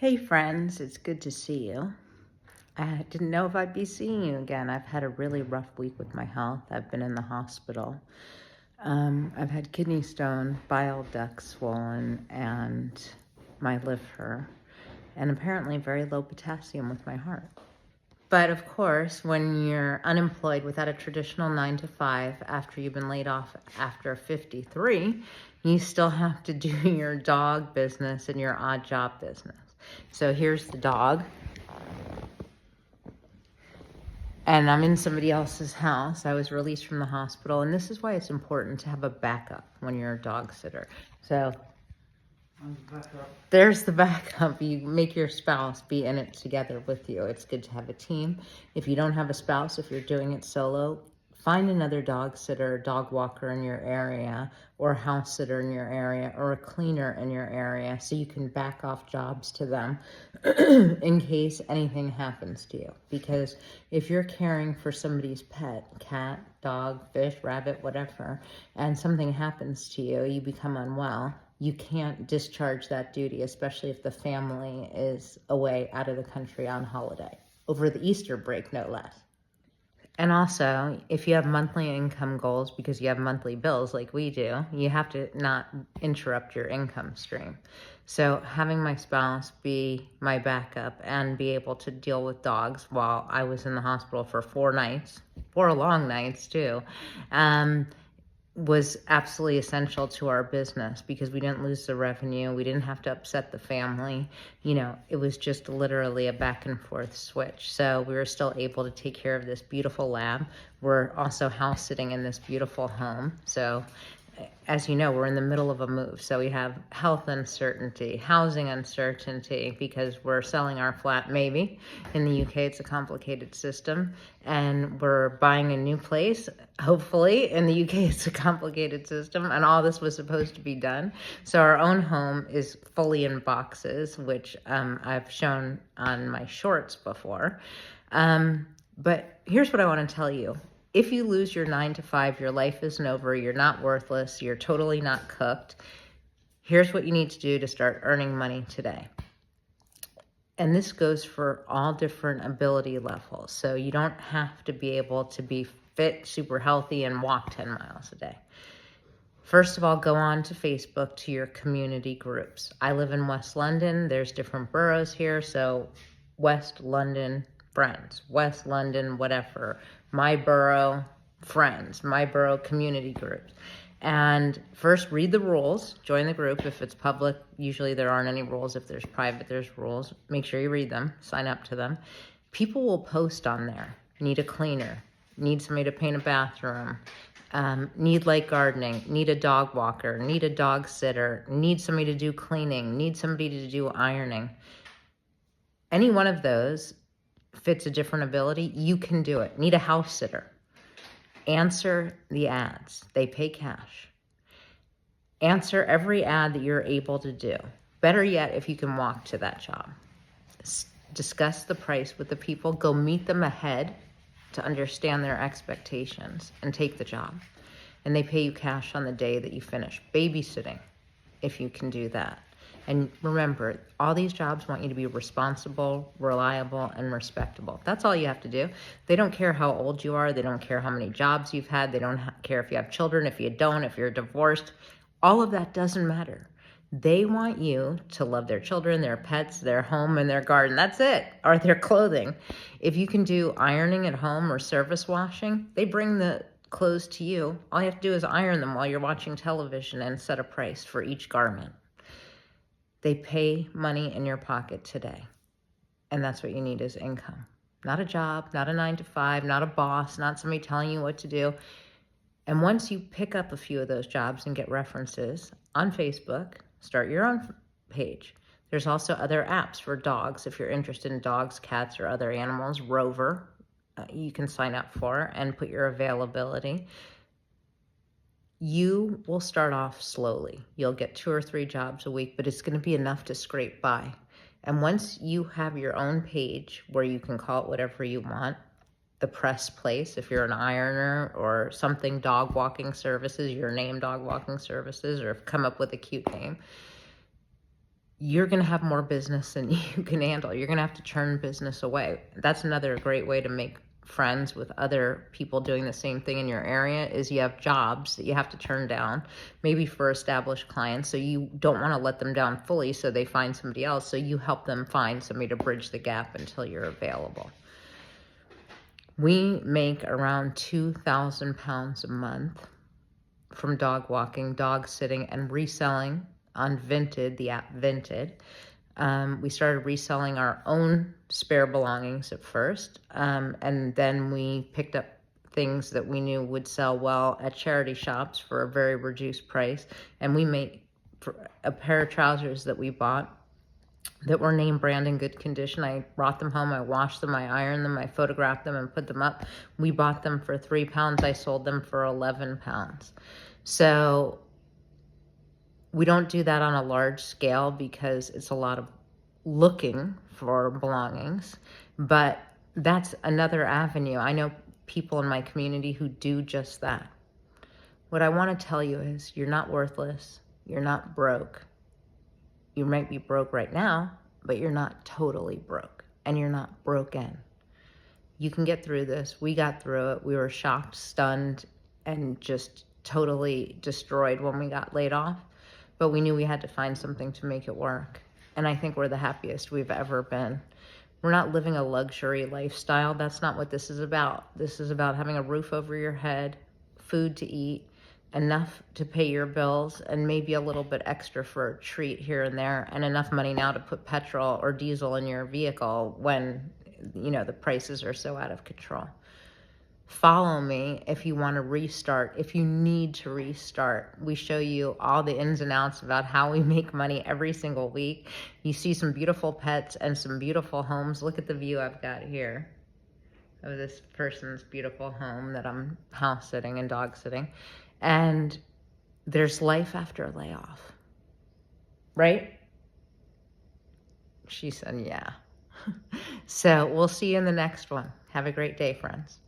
Hey friends, it's good to see you. I didn't know if I'd be seeing you again. I've had a really rough week with my health. I've been in the hospital. I've had kidney stone, bile duct swollen, and my liver, and apparently very low potassium with my heart. But of course, when you're unemployed without a traditional 9 to 5 after you've been laid off after 53, you still have to do your dog business and your odd job business. So here's the dog. And I'm in somebody else's house. I was released from the hospital. And this is why it's important to have a backup when you're a dog sitter. So there's the backup. You make your spouse be in it together with you. It's good to have a team. If you don't have a spouse, if you're doing it solo, find another dog sitter, dog walker in your area, or a house sitter in your area, or a cleaner in your area, so you can back off jobs to them in case anything happens to you. Because if you're caring for somebody's pet, cat, dog, fish, rabbit, whatever, and something happens to you, you become unwell, you can't discharge that duty, especially if the family is away out of the country on holiday, over the Easter break, no less. And also, if you have monthly income goals because you have monthly bills like we do, you have to not interrupt your income stream. So having my spouse be my backup and be able to deal with dogs while I was in the hospital for 4 nights, 4 long nights too, was absolutely essential to our business because we didn't lose the revenue. We didn't have to upset the family. It was just literally a back and forth switch. So we were still able to take care of this beautiful lab. We're also house sitting in this beautiful home. So as you know, we're in the middle of a move. So we have health uncertainty, housing uncertainty, because we're selling our flat maybe. In the UK, it's a complicated system. And we're buying a new place. Hopefully, in the UK, it's a complicated system. And all this was supposed to be done. So our own home is fully in boxes, which I've shown on my shorts before. But here's what I want to tell you. If you lose your 9 to 5, your life isn't over, you're not worthless, you're totally not cooked. Here's what you need to do to start earning money today. And this goes for all different ability levels. So you don't have to be able to be fit, super healthy, and walk 10 miles a day. First of all, go on to Facebook to your community groups. I live in West London. There's different boroughs here. So West London friends, West London, whatever, my borough friends, my borough community groups. And first read the rules, join the group. If it's public, usually there aren't any rules. If there's private, there's rules. Make sure you read them, sign up to them. People will post on there, need a cleaner, need somebody to paint a bathroom, need light gardening, need a dog walker, need a dog sitter, need somebody to do cleaning, need somebody to do ironing. Any one of those fits a different ability, you can do it. Need a house sitter. Answer the ads. They pay cash. Answer every ad that you're able to do. Better yet, if you can walk to that job. Discuss the price with the people. Go meet them ahead to understand their expectations and take the job. And they pay you cash on the day that you finish. Babysitting, if you can do that. And remember, all these jobs want you to be responsible, reliable, and respectable. That's all you have to do. They don't care how old you are. They don't care how many jobs you've had. They don't care if you have children, if you don't, if you're divorced. All of that doesn't matter. They want you to love their children, their pets, their home, and their garden. That's it. Or their clothing. If you can do ironing at home or service washing, they bring the clothes to you. All you have to do is iron them while you're watching television and set a price for each garment. They pay money in your pocket today. And that's what you need is income. Not a job, not a 9 to 5, not a boss, not somebody telling you what to do. And once you pick up a few of those jobs and get references on Facebook, start your own page. There's also other apps for dogs. If you're interested in dogs, cats, or other animals, Rover, you can sign up for and put your availability. You will start off slowly. You'll get 2 or 3 jobs a week, but it's going to be enough to scrape by. And once you have your own page where you can call it whatever you want, the press place, if you're an ironer or something, dog walking services, your name dog walking services, or come up with a cute name, you're going to have more business than you can handle. You're going to have to turn business away. That's another great way to make friends with other people doing the same thing in your area, is you have jobs that you have to turn down, maybe for established clients. So you don't want to let them down fully, so they find somebody else. So you help them find somebody to bridge the gap until you're available. We make around 2,000 pounds a month from dog walking, dog sitting, and reselling on Vinted, the app Vinted. We started reselling our own spare belongings at first, and then we picked up things that we knew would sell well at charity shops for a very reduced price. And we made a pair of trousers that we bought that were name brand in good condition. I brought them home, I washed them, I ironed them, I photographed them and put them up. We bought them for £3. I sold them for £11. So we don't do that on a large scale because it's a lot of looking for belongings, but that's another avenue. I know people in my community who do just that. What I want to tell you is you're not worthless. You're not broke. You might be broke right now, but you're not totally broke, and you're not broken. You can get through this. We got through it. We were shocked, stunned, and just totally destroyed when we got laid off, but we knew we had to find something to make it work. And I think we're the happiest we've ever been. We're not living a luxury lifestyle. That's not what this is about. This is about having a roof over your head, food to eat, enough to pay your bills, and maybe a little bit extra for a treat here and there, and enough money now to put petrol or diesel in your vehicle when, you know, the prices are so out of control. Follow me if you want to restart, if you need to restart. We show you all the ins and outs about how we make money every single week. You see some beautiful pets and some beautiful homes. Look at the view I've got here of this person's beautiful home that I'm house sitting and dog sitting. And there's life after a layoff, right? She said, yeah. So we'll see you in the next one. Have a great day, friends.